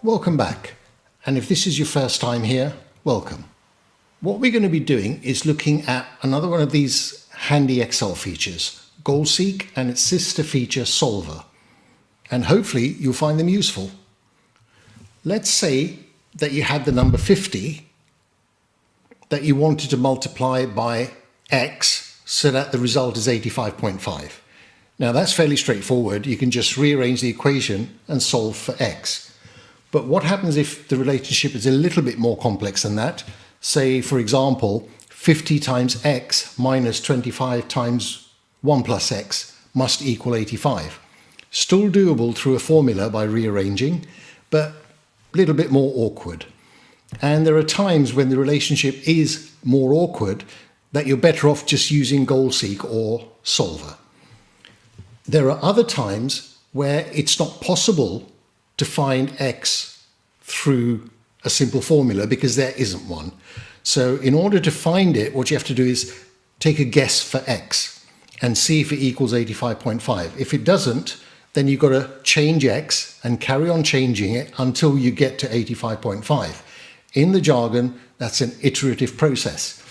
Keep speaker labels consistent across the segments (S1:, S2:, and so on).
S1: Welcome back, and if this is your first time here, welcome. What we're going to be doing is looking at another one of these handy Excel features, GoalSeek and its sister feature Solver, and hopefully you'll find them useful. Let's say that you had the number 50 that you wanted to multiply by X so that the result is 85.5. Now that's fairly straightforward. You can just rearrange the equation and solve for X. But what happens if the relationship is a little bit more complex than that? Say, for example, 50 times X minus 25 times 1 plus X must equal 85. Still doable through a formula by rearranging, but a little bit more awkward. And there are times when the relationship is more awkward that you're better off just using GoalSeek or Solver. There are other times where it's not possible to find X through a simple formula because there isn't one. So in order to find it, what you have to do is take a guess for X and see if it equals 85.5. If it doesn't, then you've got to change X and carry on changing it until you get to 85.5. In the jargon, that's an iterative process.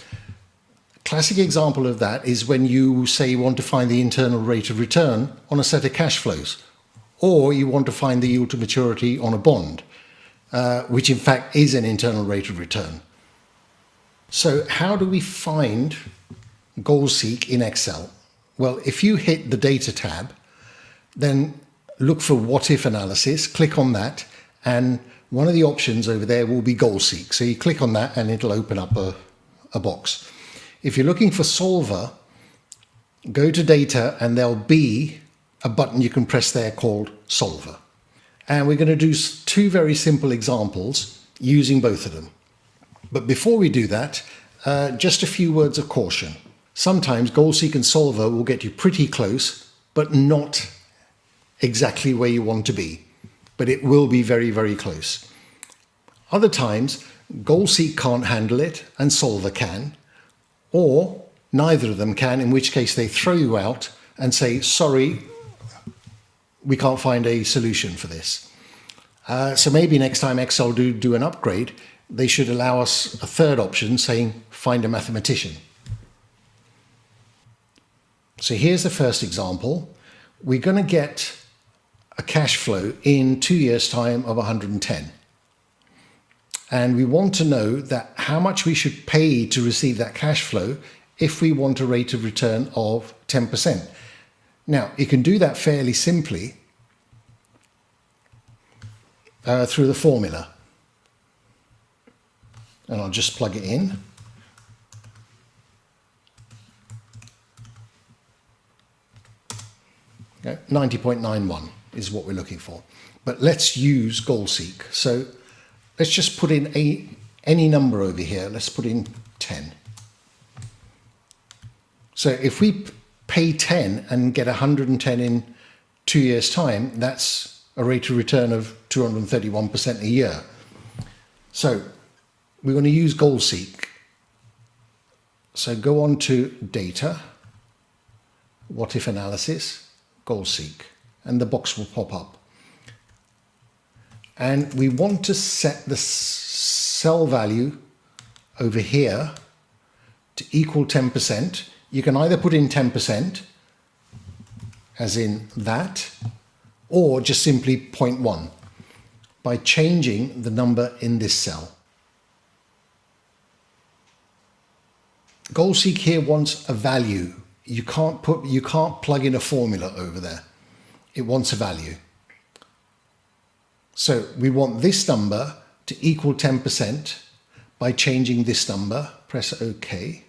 S1: Classic example of that is when you say you want to find the internal rate of return on a set of cash flows, or you want to find the yield to maturity on a bond, which in fact is an internal rate of return. So how do we find GoalSeek in Excel? Well, if you hit the Data tab, then look for What If Analysis, click on that, and one of the options over there will be GoalSeek. So you click on that and it'll open up a box. If you're looking for Solver, go to Data and there'll be a button you can press there called Solver. And we're going to do two very simple examples using both of them. But before we do that, just a few words of caution. Sometimes GoalSeek and Solver will get you pretty close, but not exactly where you want to be. But it will be very, very close. Other times, GoalSeek can't handle it and Solver can, or neither of them can, in which case they throw you out and say, sorry, we can't find a solution for this. So maybe next time Excel do an upgrade, they should allow us a third option saying, find a mathematician. So here's the first example. We're going to get a cash flow in 2 years' time of 110. And we want to know that how much we should pay to receive that cash flow if we want a rate of return of 10%. Now, you can do that fairly simply through the formula. And I'll just plug it in. Okay, 90.91 is what we're looking for. But let's use GoalSeek. So let's just put in any number over here. Let's put in 10. So if we pay 10 and get 110 in 2 years' time, that's a rate of return of 231% a year. So we're going to use GoalSeek. So go on to Data, What If Analysis, GoalSeek, and the box will pop up. And we want to set the cell value over here to equal 10%. You can either put in 10%, as in that, or just simply 0.1 by changing the number in this cell. GoalSeek here wants a value. You can't plug in a formula over there. It wants a value. So we want this number to equal 10% by changing this number. Press OK,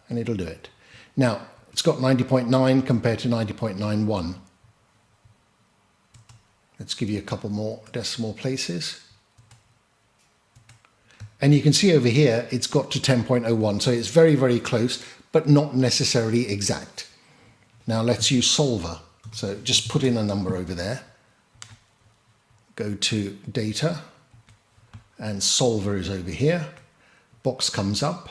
S1: and it'll do it. Now, it's got 90.9 compared to 90.91. Let's give you a couple more decimal places. And you can see over here, it's got to 10.01. So it's very, very close, but not necessarily exact. Now let's use Solver. So just put in a number over there. Go to Data, and Solver is over here. Box comes up.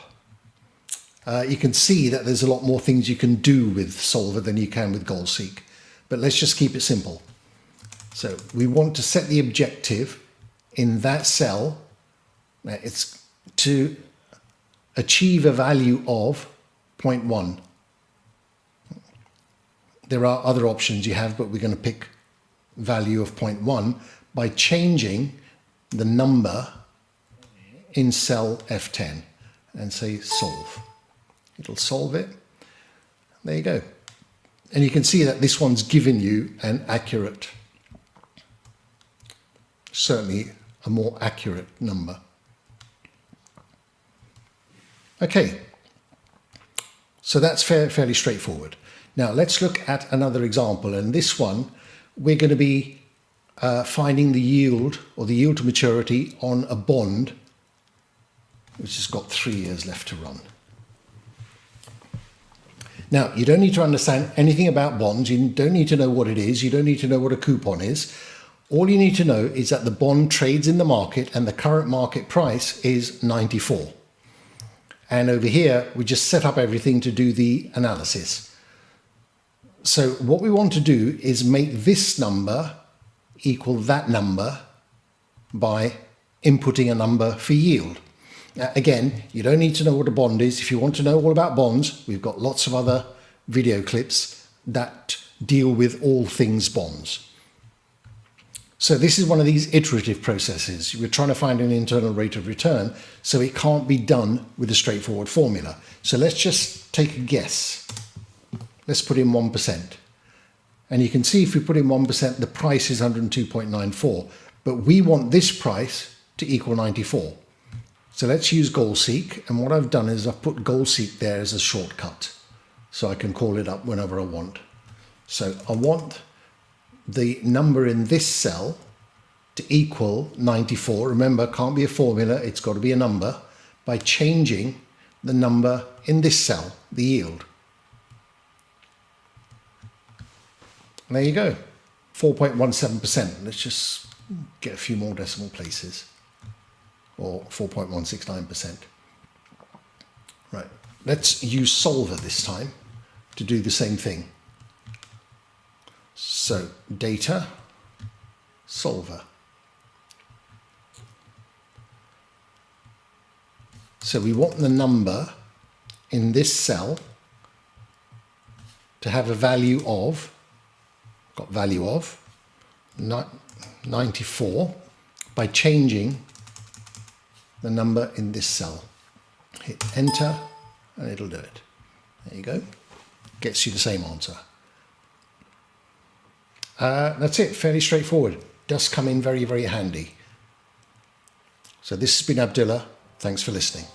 S1: You can see that there's a lot more things you can do with Solver than you can with GoalSeek. But let's just keep it simple. So we want to set the objective in that cell, it's to achieve a value of 0.1. There are other options you have, but we're going to pick value of 0.1 by changing the number in cell F10 and say solve. It'll solve it. There you go. And you can see that this one's given you an accurate, certainly a more accurate number. Okay, so that's fairly straightforward. Now let's look at another example, and this one we're going to be finding the yield or the yield to maturity on a bond which has got 3 years left to run. Now, you don't need to understand anything about bonds. You don't need to know what it is. You don't need to know what a coupon is. All you need to know is that the bond trades in the market and the current market price is 94. And over here, we just set up everything to do the analysis. So what we want to do is make this number equal that number by inputting a number for yield. Again, you don't need to know what a bond is. If you want to know all about bonds, we've got lots of other video clips that deal with all things bonds. So this is one of these iterative processes. We're trying to find an internal rate of return, so it can't be done with a straightforward formula. So let's just take a guess. Let's put in 1%. And you can see if we put in 1%, the price is 102.94. But we want this price to equal 94. So let's use goal seek, and what I've done is I've put goal seek there as a shortcut, so I can call it up whenever I want. So I want the number in this cell to equal 94. Remember, it can't be a formula, it's got to be a number, by changing the number in this cell, the yield. And there you go, 4.17%. Let's just get a few more decimal places. Or 4.169%. Right, let's use solver this time to do the same thing. So data, solver. So we want the number in this cell to have a value of, got value of 94 by changing the number in this cell. Hit enter and it'll do it. There you go. Gets you the same answer. That's it, fairly straightforward. Does come in very, very handy. So this has been Abdullah. Thanks for listening.